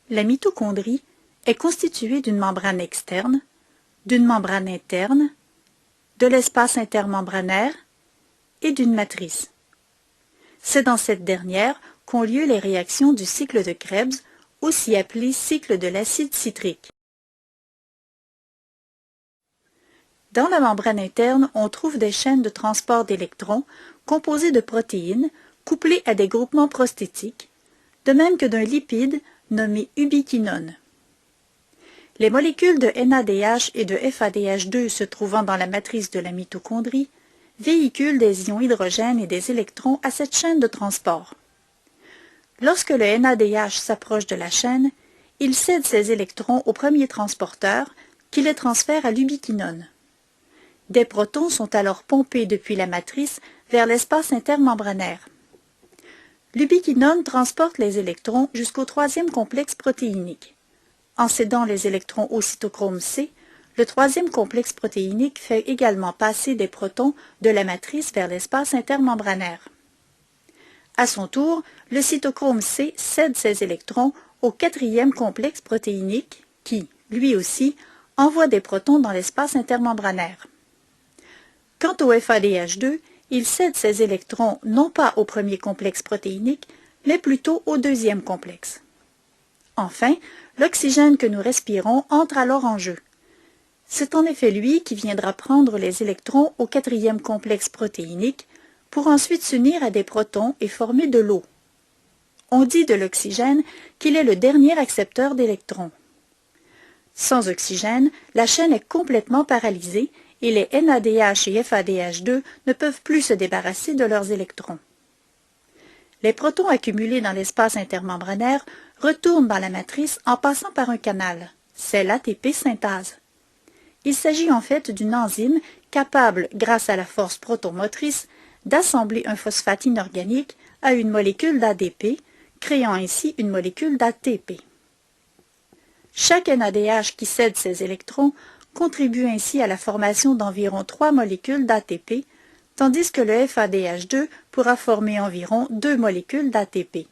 La mitochondrie est constituée d'une membrane externe, d'une membrane interne, de l'espace intermembranaire et d'une matrice. C'est dans cette dernière qu'ont lieu les réactions du cycle de Krebs, aussi appelé cycle de l'acide citrique. Dans la membrane interne, on trouve des chaînes de transport d'électrons composées de protéines couplées à des groupements prosthétiques, de même que d'un lipide nommé ubiquinone. Les molécules de NADH et de FADH2 se trouvant dans la matrice de la mitochondrie véhiculent des ions hydrogène et des électrons à cette chaîne de transport. Lorsque le NADH s'approche de la chaîne, il cède ses électrons au premier transporteur qui les transfère à l'ubiquinone. Des protons sont alors pompés depuis la matrice vers l'espace intermembranaire. L'ubiquinone transporte les électrons jusqu'au troisième complexe protéinique. En cédant les électrons au cytochrome C, le troisième complexe protéinique fait également passer des protons de la matrice vers l'espace intermembranaire. À son tour, le cytochrome C cède ses électrons au quatrième complexe protéinique qui, lui aussi, envoie des protons dans l'espace intermembranaire. Quant au FADH2, il cède ses électrons non pas au premier complexe protéinique, mais plutôt au deuxième complexe. Enfin, l'oxygène que nous respirons entre alors en jeu. C'est en effet lui qui viendra prendre les électrons au quatrième complexe protéinique pour ensuite s'unir à des protons et former de l'eau. On dit de l'oxygène qu'il est le dernier accepteur d'électrons. Sans oxygène, la chaîne est complètement paralysée et les NADH et FADH2 ne peuvent plus se débarrasser de leurs électrons. Les protons accumulés dans l'espace intermembranaire retournent dans la matrice en passant par un canal. C'est l'ATP synthase. Il s'agit en fait d'une enzyme capable, grâce à la force protomotrice, d'assembler un phosphate inorganique à une molécule d'ADP, créant ainsi une molécule d'ATP. Chaque NADH qui cède ses électrons contribue ainsi à la formation d'environ 3 molécules d'ATP, tandis que le FADH2 pourra former environ 2 molécules d'ATP.